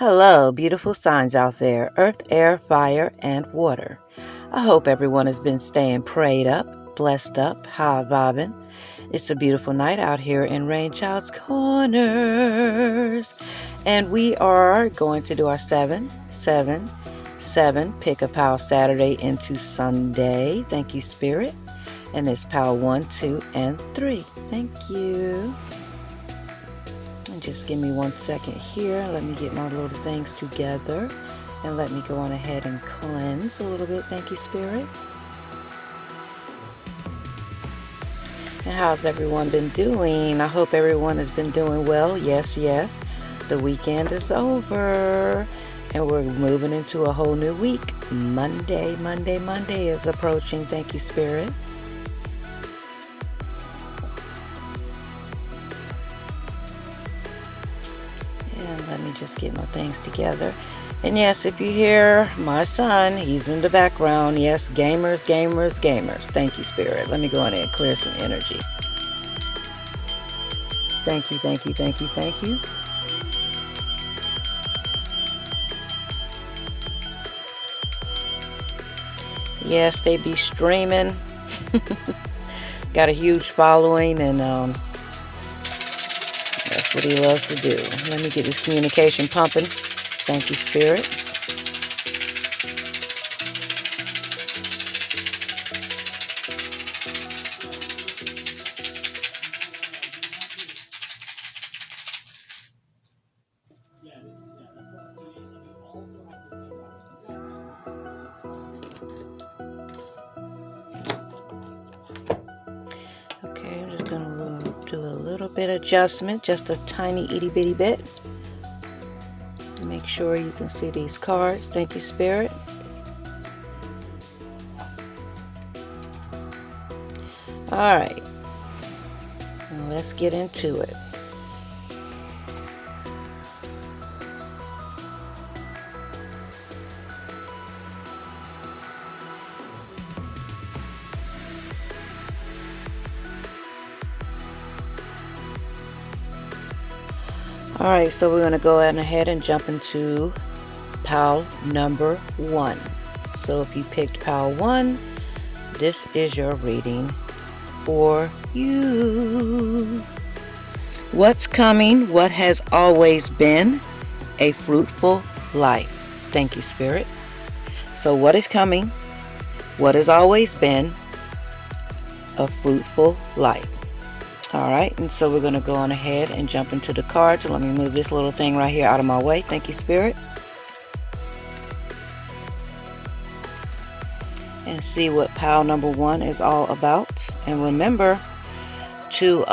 Hello, beautiful signs out there, earth, air, fire, and water. I hope everyone has been staying prayed up, blessed up, high vibing. It's a beautiful night out here in Rainchild's Corners. And we are going to do our 777 Pick a Pal Saturday into Sunday. Thank you, Spirit. And it's Pal 1, 2, and 3. Thank you. And just give me 1 second here. Let me get my little things together. And let me go on ahead and cleanse a little bit. Thank you, Spirit. And how's everyone been doing? I hope everyone has been doing well. Yes, yes. The weekend is over. And we're moving into a whole new week. Monday is approaching. Thank you, Spirit. And let me just get my things together. And yes, if you hear my son, he's in the background. Yes, gamers. Thank you, Spirit. Let me go in and clear some energy. Thank you. Yes, they be streaming. Got a huge following, and that's what he loves to do. Let me get this communication pumping. Thank you, Spirit. Okay, I'm just going to do a little bit of adjustment, just a tiny itty bitty bit. Make sure you can see these cards. Thank you, Spirit. All right. Now let's get into it. All right, so we're going to go ahead and jump into Pal number 1. So if you picked Pal 1, this is your reading for you. What's coming? What has always been? A fruitful life. Thank you, Spirit. So what is coming? What has always been? A fruitful life. All right, and so we're going to go on ahead and jump into the cards. Let me move this little thing right here out of my way. Thank you, Spirit. And see what Pal number 1 is all about. And remember to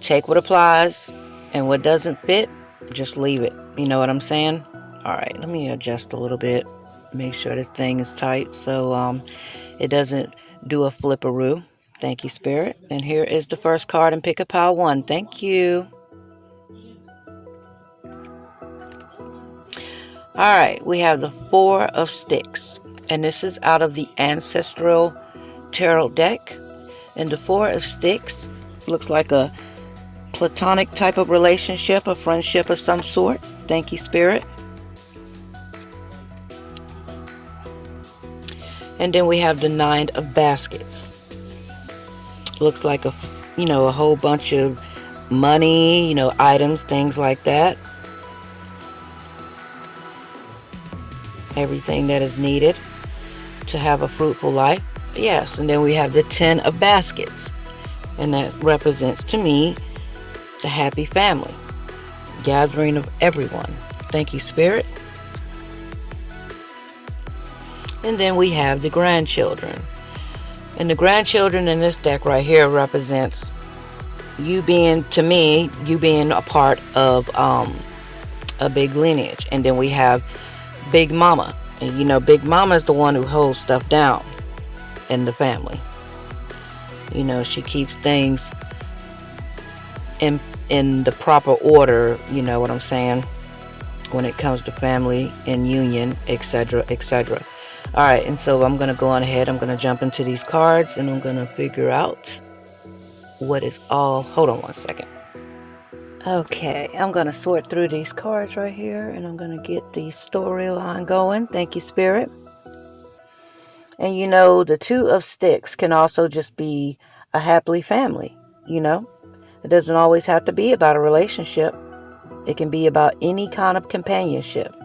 take what applies, and what doesn't fit, just leave it. You know what I'm saying? All right, let me adjust a little bit. Make sure this thing is tight so it doesn't do a flipperoo. Thank you, Spirit. And here is the first card in Pick a Pal 1. Thank you. All right, we have the 4 of Sticks. And this is out of the Ancestral Tarot deck. And the 4 of Sticks looks like a platonic type of relationship, a friendship of some sort. Thank you, Spirit. And then we have the 9 of Baskets. Looks like a whole bunch of money, items, things like that. Everything that is needed to have a fruitful life. Yes, and then we have the 10 of Baskets. And that represents to me the happy family. Gathering of everyone. Thank you, Spirit. And then we have the grandchildren. And the grandchildren in this deck right here represents you being a part of a big lineage. And then we have Big Mama. And Big Mama is the one who holds stuff down in the family. She keeps things in the proper order, you know what I'm saying, when it comes to family and union, etc., etc. All right, and so I'm going to go on ahead. I'm going to jump into these cards, and I'm going to figure out what is all... Hold on 1 second. Okay, I'm going to sort through these cards right here, and I'm going to get the storyline going. Thank you, Spirit. And you know, the Two of Sticks can also just be a happily family, you know. It doesn't always have to be about a relationship. It can be about any kind of companionship.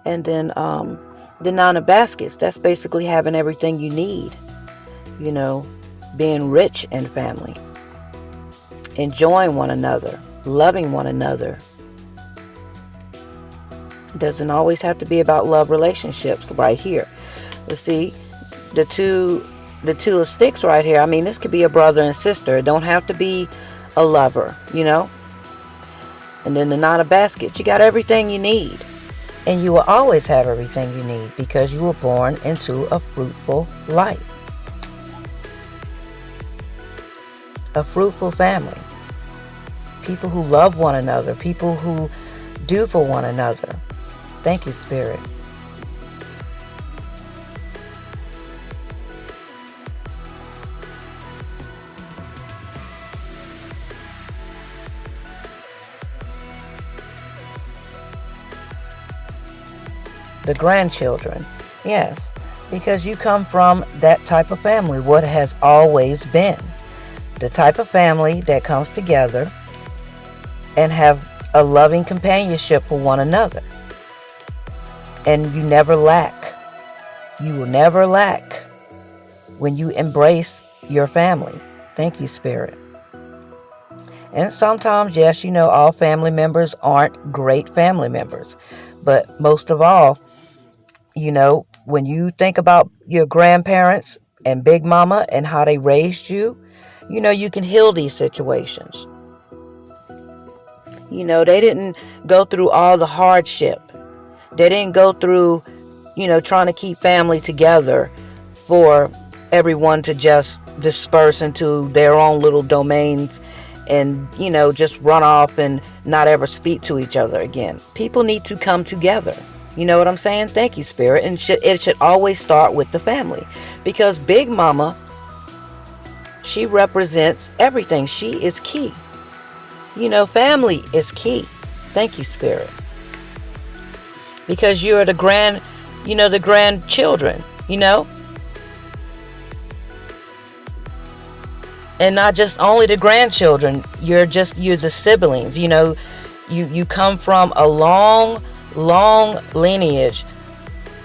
And then the Nine of Baskets, that's basically having everything you need, you know, being rich in family, enjoying one another, loving one another. It doesn't always have to be about love relationships right here. Let's see, the two of Sticks right here. I mean, this could be a brother and sister. It don't have to be a lover, you know. And then the Nine of Baskets, you got everything you need. And you will always have everything you need because you were born into a fruitful life. A fruitful family. People who love one another. People who do for one another. Thank you, Spirit. The grandchildren. Yes, because you come from that type of family, what has always been. The type of family that comes together and have a loving companionship for one another. And you never lack. You will never lack when you embrace your family. Thank you, Spirit. And sometimes, yes, you know, all family members aren't great family members. But most of all, you know, when you think about your grandparents and Big Mama and how they raised you, you know, you can heal these situations. You know, they didn't go through all the hardship. They didn't go through, you know, trying to keep family together for everyone to just disperse into their own little domains and, you know, just run off and not ever speak to each other again. People need to come together. You know what I'm saying? Thank you, Spirit. And it should always start with the family. Because Big Mama, she represents everything. She is key. You know, family is key. Thank you, Spirit. Because you're the grandchildren, you know. And not just only the grandchildren, you're the siblings, you know. You come from a long lineage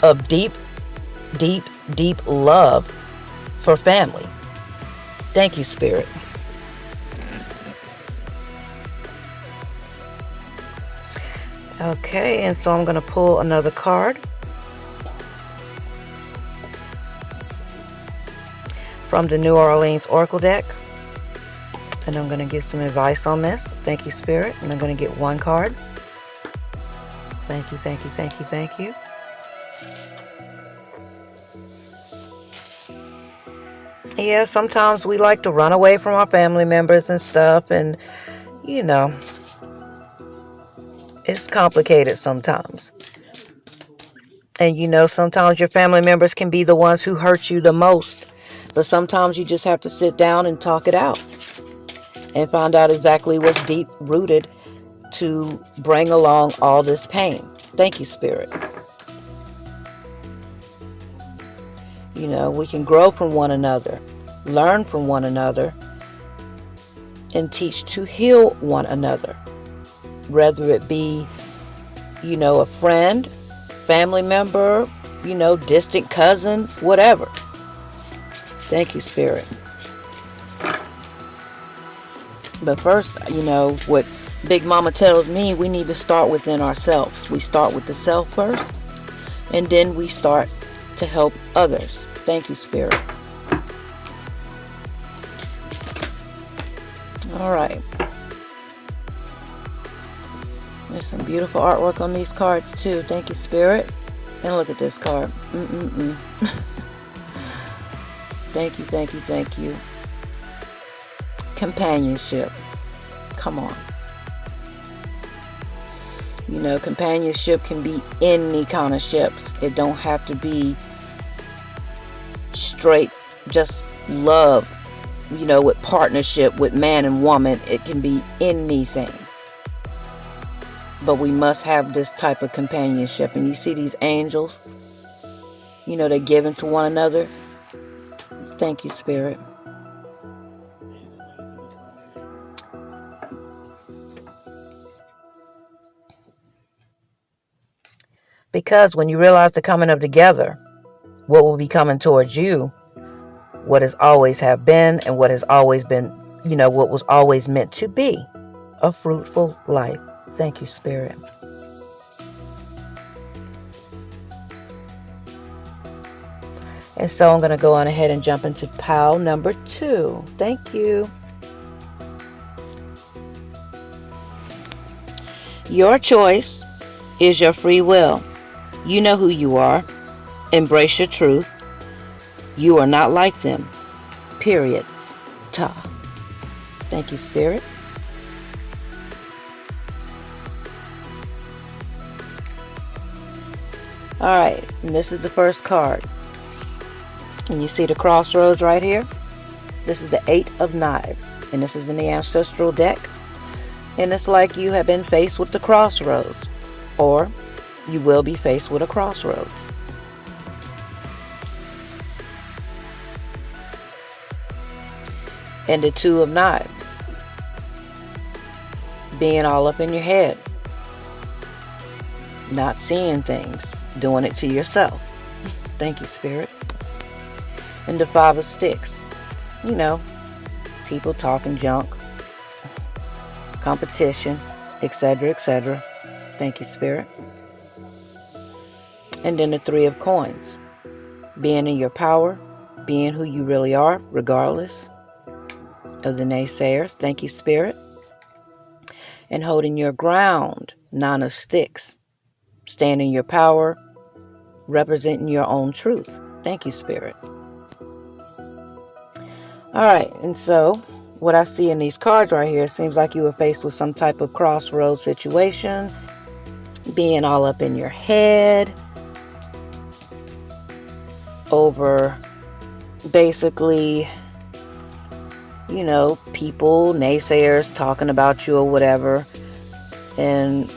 of deep love for family. Thank you, Spirit. Okay, and so I'm going to pull another card from the New Orleans Oracle deck. And I'm going to get some advice on this. Thank you, Spirit. And I'm going to get one card. Thank you, thank you, thank you, thank you. Yeah, sometimes we like to run away from our family members and stuff. And, you know, it's complicated sometimes. And, you know, sometimes your family members can be the ones who hurt you the most. But sometimes you just have to sit down and talk it out. And find out exactly what's deep rooted to bring along all this pain. Thank you, Spirit. You know, we can grow from one another, learn from one another, and teach to heal one another. Whether it be, you know, a friend, family member, you know, distant cousin, whatever. Thank you, Spirit. But first, you know, what Big Mama tells me, we need to start within ourselves. We start with the self first, and then we start to help others. Thank you, Spirit. All right. There's some beautiful artwork on these cards, too. Thank you, Spirit. And look at this card. Thank you, thank you, thank you. Companionship. Come on. You know, companionship can be any kind of ships. It don't have to be straight just love you know, with partnership with man and woman. It can be anything. But we must have this type of companionship. And you see these angels, you know, they're giving to one another. Thank you, Spirit. Because when you realize the coming of together, what will be coming towards you, what has always have been and what has always been, you know, what was always meant to be a fruitful life. Thank you, Spirit. And so I'm going to go on ahead and jump into pile number 2. Thank you. Your choice is your free will. You know who you are. Embrace your truth. You are not like them. Period. Ta. Thank you, Spirit. All right, and this is the first card. And you see the crossroads right here? This is the 8 of Knives. And this is in the Ancestral deck. And it's like you have been faced with the crossroads. Or you will be faced with a crossroads. And the 2 of Knives. Being all up in your head. Not seeing things. Doing it to yourself. Thank you, Spirit. And the 5 of Sticks. You know, people talking junk. Competition, etc., etc. Thank you, Spirit. And then the 3 of Coins. Being in your power. Being who you really are, regardless of the naysayers. Thank you, Spirit. And holding your ground. 9 of Sticks. Standing in your power. Representing your own truth. Thank you, Spirit. Alright, and so what I see in these cards right here, it seems like you were faced with some type of crossroads situation. Being all up in your head. Over basically, you know, people, naysayers talking about you or whatever. And,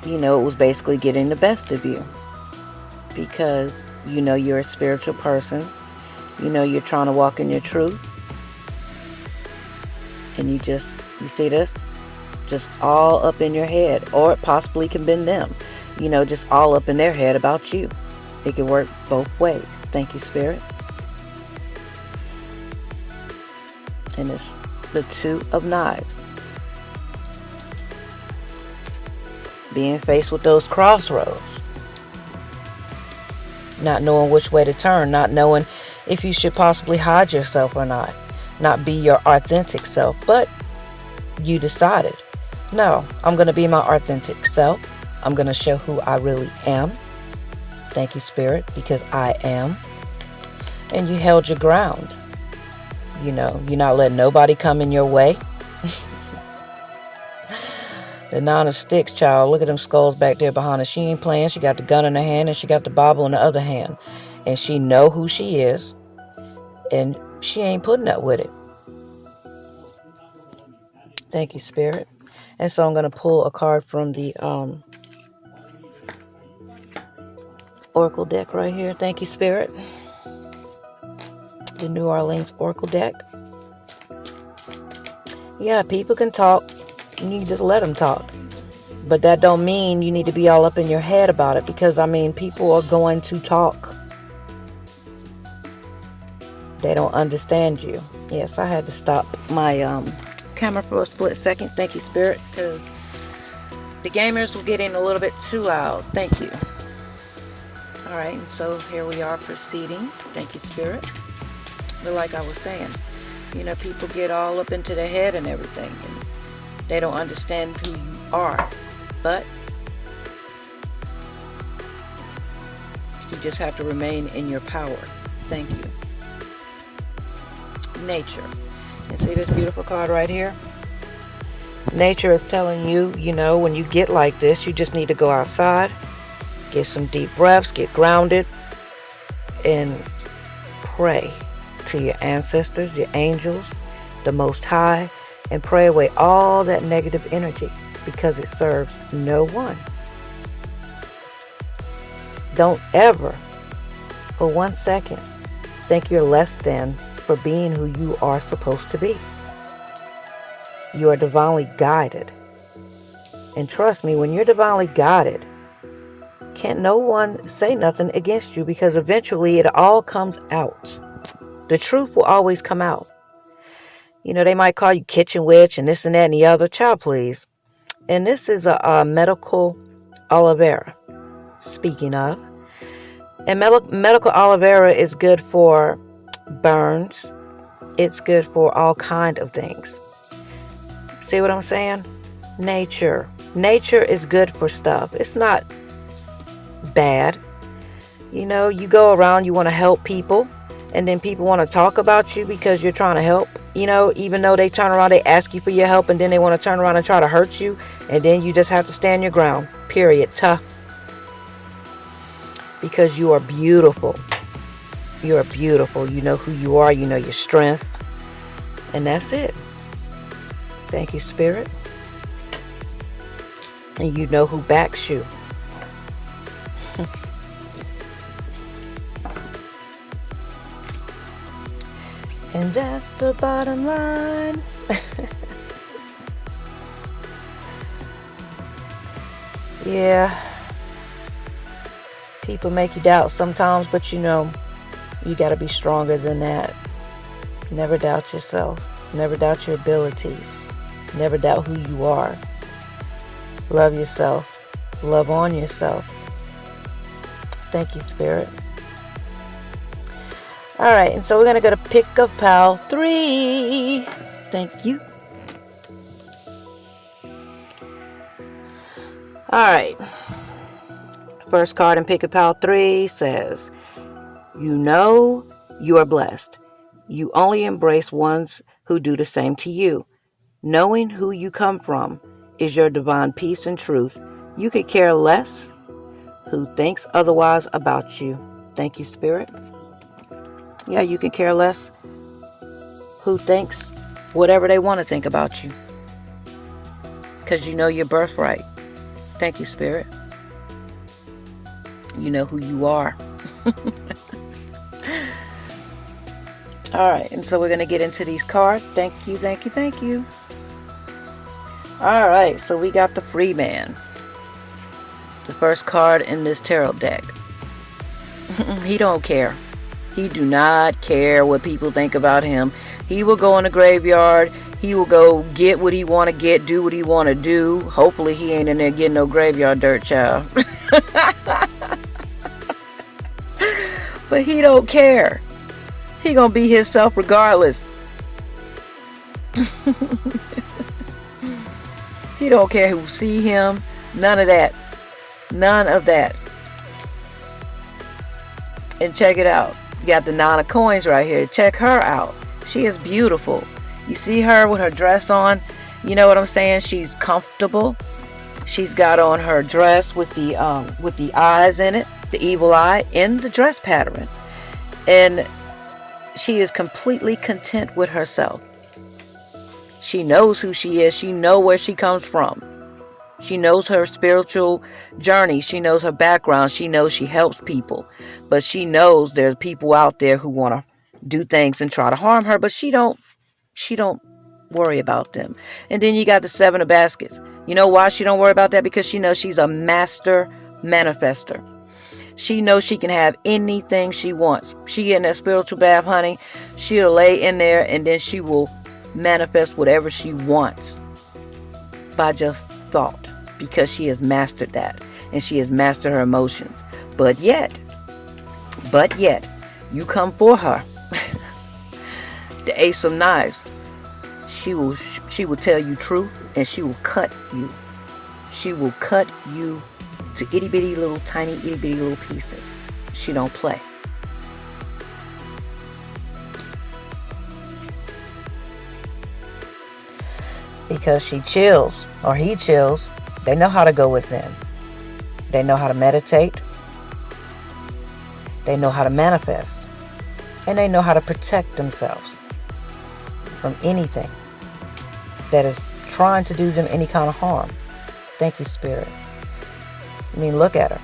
you know, it was basically getting the best of you. Because, you know, you're a spiritual person. You know, you're trying to walk in your truth. And you see this? Just all up in your head. Or it possibly can be them. You know, just all up in their head about you. It can work both ways. Thank you, Spirit. And it's the 2 of Knives. Being faced with those crossroads. Not knowing which way to turn. Not knowing if you should possibly hide yourself or not. Not be your authentic self. But you decided, no, I'm going to be my authentic self. I'm going to show who I really am. Thank you, Spirit, because I am. And you held your ground. You know, you're not letting nobody come in your way. The 9 of Sticks, child. Look at them skulls back there behind her. She ain't playing. She got the gun in her hand and she got the Bible in the other hand. And she know who she is. And she ain't putting up with it. Thank you, Spirit. And so I'm going to pull a card from the Oracle deck right here. Thank you, Spirit. The New Orleans Oracle deck. Yeah, people can talk. You need to just let them talk. But that don't mean you need to be all up in your head about it. Because, I mean, people are going to talk. They don't understand you. Yes, I had to stop my camera for a split second. Thank you, Spirit. Because the gamers were getting a little bit too loud. Thank you. Alright, and so here we are proceeding. Thank you, Spirit. But like I was saying, you know, people get all up into their head and everything. And they don't understand who you are. But you just have to remain in your power. Thank you. Nature. And see this beautiful card right here? Nature is telling you, you know, when you get like this, you just need to go outside, get some deep breaths, get grounded, and pray to your ancestors, your angels, the Most High and pray away all that negative energy, because it serves no one. Don't ever, for 1 second, think you're less than for being who you are supposed to be. You are divinely guided. And trust me, when you're divinely guided, can't no one say nothing against you, because eventually it all comes out. The truth will always come out. You know, they might call you kitchen witch and this and that and the other. Child, please. And this is a medical aloe vera, speaking of. And medical aloe vera is good for burns. It's good for all kind of things. See what I'm saying? Nature. Nature is good for stuff. It's not bad. You know, you go around, you want to help people, and then people want to talk about you because you're trying to help. You know, even though they turn around, they ask you for your help, and then they want to turn around and try to hurt you, and then you just have to stand your ground. Period. Because you are beautiful. You are beautiful. You know who you are. You know your strength. And that's it. Thank you, Spirit. And you know who backs you. And that's the bottom line. Yeah. People make you doubt sometimes, but you know, you got to be stronger than that. Never doubt yourself. Never doubt your abilities. Never doubt who you are. Love yourself. Love on yourself. Thank you, Spirit. All right, and so we're going to go to Pick a Pal 3. Thank you. All right. First card in Pick a Pal 3 says, you know you are blessed. You only embrace ones who do the same to you. Knowing who you come from is your divine peace and truth. You could care less who thinks otherwise about you. Thank you, Spirit. Yeah, you can care less who thinks whatever they want to think about you, because you know your birthright. Thank you, Spirit. You know who you are. All right, and so we're going to get into these cards. Thank you, thank you, thank you. All right, so we got the Free Man. The first card in this tarot deck. He don't care. He do not care what people think about him. He will go in the graveyard. He will go get what he want to get, do what he want to do. Hopefully he ain't in there getting no graveyard dirt, child. But he don't care. He gonna be himself regardless. He don't care who see him. None of that. None of that. And check it out. You got the 9 of coins right here. Check her out. She is beautiful. You see her with her dress on. You know what I'm saying? She's comfortable. She's got on her dress with the eyes in it, the evil eye in the dress pattern, and she is completely content with herself. She knows who she is. She knows where she comes from. She knows her spiritual journey. She knows her background. She knows she helps people. But she knows there's people out there who want to do things and try to harm her. But she don't worry about them. And then you got the 7 of baskets. You know why she don't worry about that? Because she knows she's a master manifester. She knows she can have anything she wants. She get in that spiritual bath, honey. She'll lay in there and then she will manifest whatever she wants by just thought, because she has mastered that, and she has mastered her emotions. But yet you come for her. The Ace of Knives. She will tell you truth, and she will cut you. She will cut you to itty bitty little tiny itty bitty little pieces. She don't play. Because she chills, or he chills. They know how to go within. They know how to meditate. They know how to manifest. And they know how to protect themselves. from anything that is trying to do them any kind of harm. Thank you, Spirit. I mean, look at her.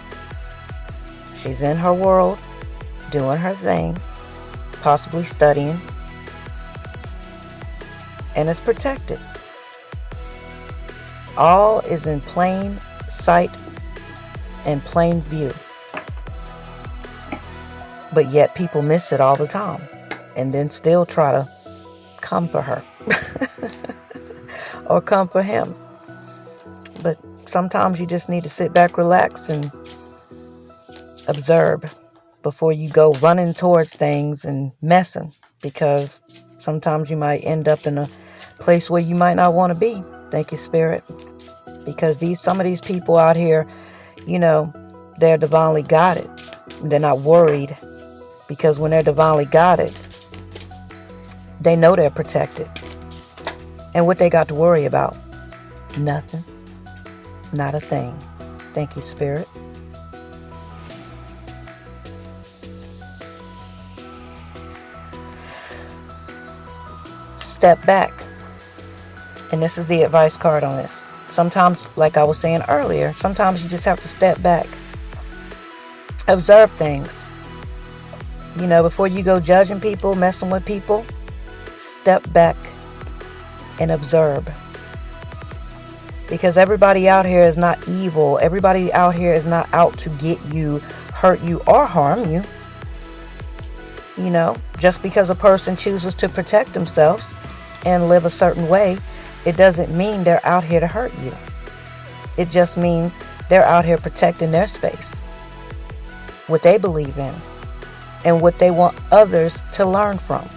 She's in her world, doing her thing, possibly studying, and is protected. All is in plain sight and plain view. But yet people miss it all the time and then still try to come for her or come for him. But sometimes you just need to sit back, relax, and observe before you go running towards things and messing, because sometimes you might end up in a place where you might not want to be. Thank you, Spirit. Because some of these people out here, they're divinely guided. They're not worried, because when they're divinely guided, they know they're protected. And what they got to worry about? Nothing. Not a thing. Thank you, Spirit. Step back. And this is the advice card on this. Sometimes, like I was saying earlier, sometimes you just have to step back. Observe things. Before you go judging people, messing with people, step back and observe. Because everybody out here is not evil. Everybody out here is not out to get you, hurt you, or harm you. Just because a person chooses to protect themselves and live a certain way, it doesn't mean they're out here to hurt you. It just means they're out here protecting their space, what they believe in, and what they want others to learn from.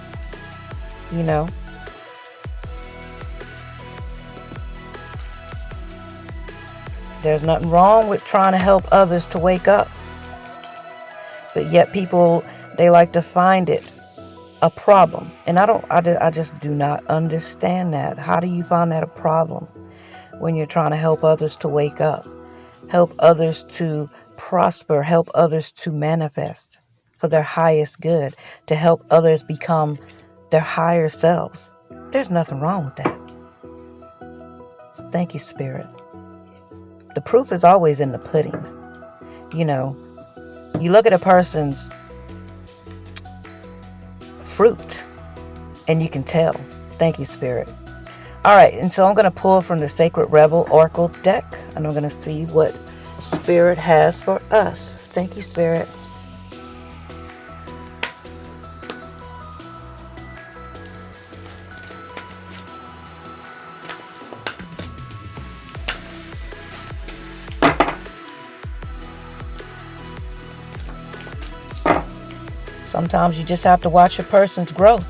There's nothing wrong with trying to help others to wake up. But yet people, they like to find it a problem. And I just do not understand that. How do you find that a problem when you're trying to help others to wake up, help others to prosper, help others to manifest for their highest good, to help others become their higher selves? There's nothing wrong with that. Thank you, Spirit. The proof is always in the pudding. You look at a person's fruit and you can tell. Thank you, Spirit. All right, and so I'm going to pull from the Sacred Rebel Oracle deck, and I'm going to see what Spirit has for us. Thank you, Spirit. Sometimes you just have to watch a person's growth.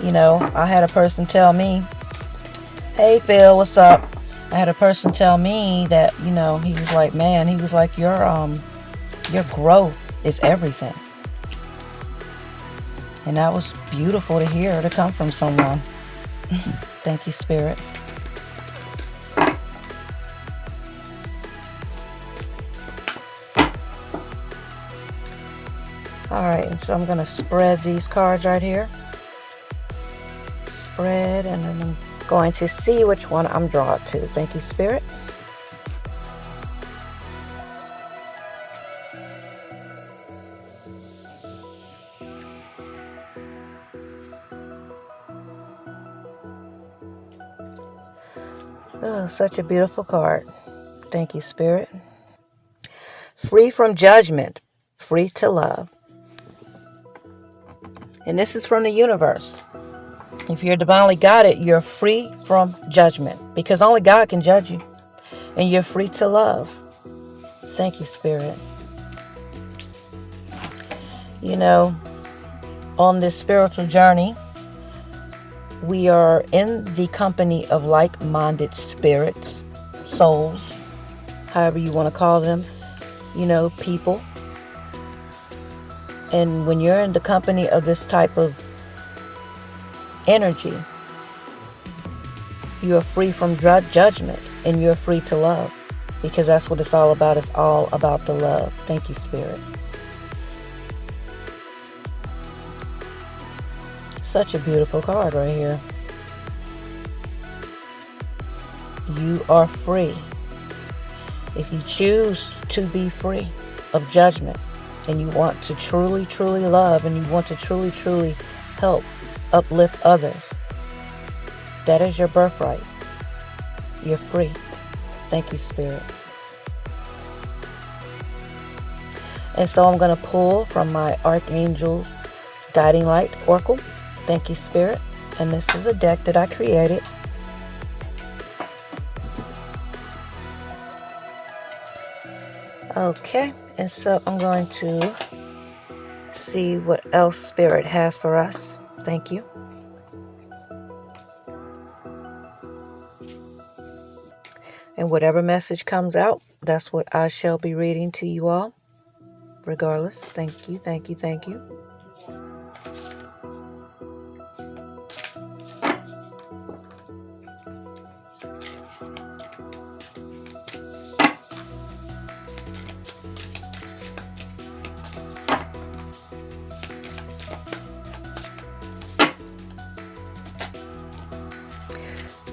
I had a person tell me, "Hey Phil, what's up?" I had a person tell me that, he was like, man, he was like, your growth is everything. And that was beautiful to hear, to come from someone. Thank you, Spirit. Alright, and so I'm going to spread these cards right here. Spread, and then I'm going to see which one I'm drawn to. Thank you, Spirit. Oh, such a beautiful card. Thank you, Spirit. Free from judgment, free to love. And this is from the universe. If you're divinely guided, you're free from judgment, because only God can judge you. And you're free to love. Thank you, Spirit. On this spiritual journey, we are in the company of like-minded spirits, souls, however you want to call them, people. And when you're in the company of this type of energy, you are free from judgment, and you're free to love, because that's what it's all about. It's all about the love. Thank you, Spirit. Such a beautiful card right here. You are free. If you choose to be free of judgment, and you want to truly, truly love, and you want to truly, truly help uplift others, that is your birthright. You're free. Thank you, Spirit. And so I'm going to pull from my Archangel Guiding Light Oracle. Thank you, Spirit. And this is a deck that I created. Okay, and so I'm going to see what else Spirit has for us. Thank you. And whatever message comes out, that's what I shall be reading to you all. Regardless, thank you, thank you, thank you.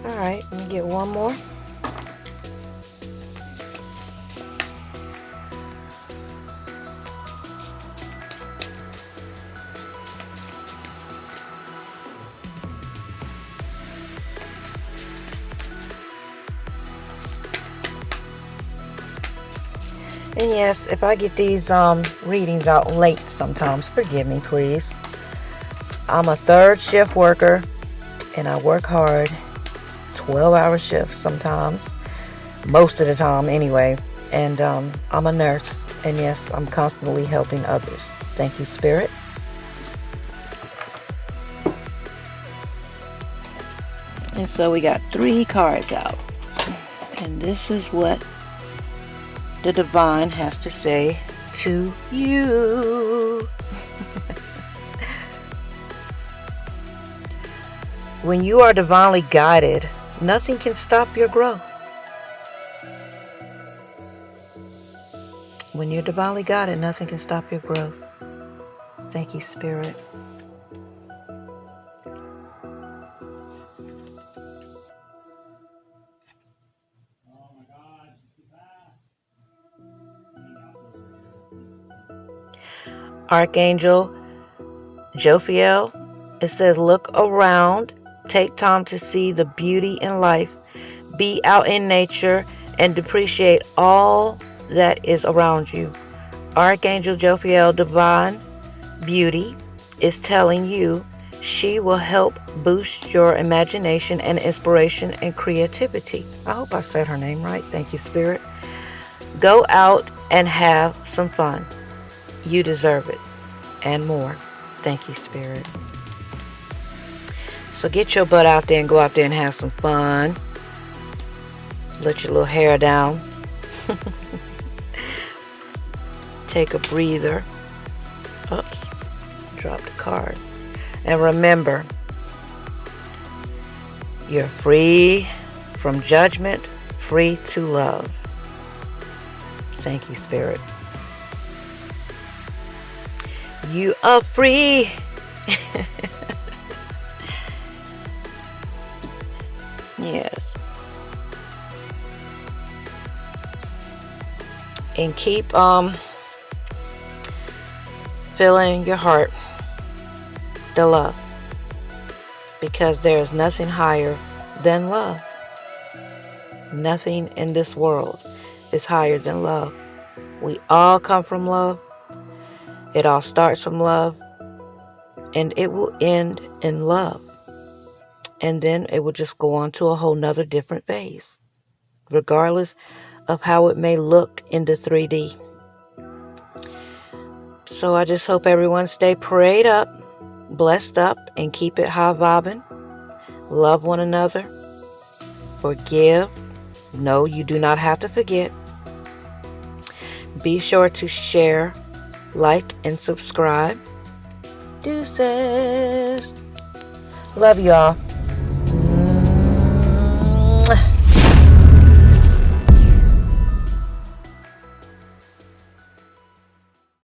All right, let me get one more. And yes, if I get these readings out late sometimes, forgive me, please. I'm a third shift worker, and I work hard, 12-hour shifts sometimes, most of the time anyway. And I'm a nurse, and yes, I'm constantly helping others. Thank you, Spirit. And so we got 3 cards out, and this is what the divine has to say to you. When you are divinely guided, nothing can stop your growth. When you're divinely guided, nothing can stop your growth. Thank you, Spirit. Archangel Jophiel, it says, look around, take time to see the beauty in life, be out in nature, and appreciate all that is around you. Archangel Jophiel, divine beauty, is telling you she will help boost your imagination and inspiration and creativity. I hope I said her name right. Thank you, Spirit. Go out and have some fun. You deserve it, and more. Thank you, Spirit. So get your butt out there and go out there and have some fun. Let your little hair down. Take a breather. Oops, dropped a card. And remember, you're free from judgment, free to love. Thank you, Spirit. You are free. Yes. And keep filling your heart the love, because there is nothing higher than love. Nothing in this world is higher than love. We all come from love. It all starts from love, and it will end in love. And then it will just go on to a whole nother different phase, regardless of how it may look in the 3D. So I just hope everyone stay prayed up, blessed up, and keep it high vibing. Love one another. Forgive. No, you do not have to forget. Be sure to share, like, and subscribe. Deuces. Love y'all.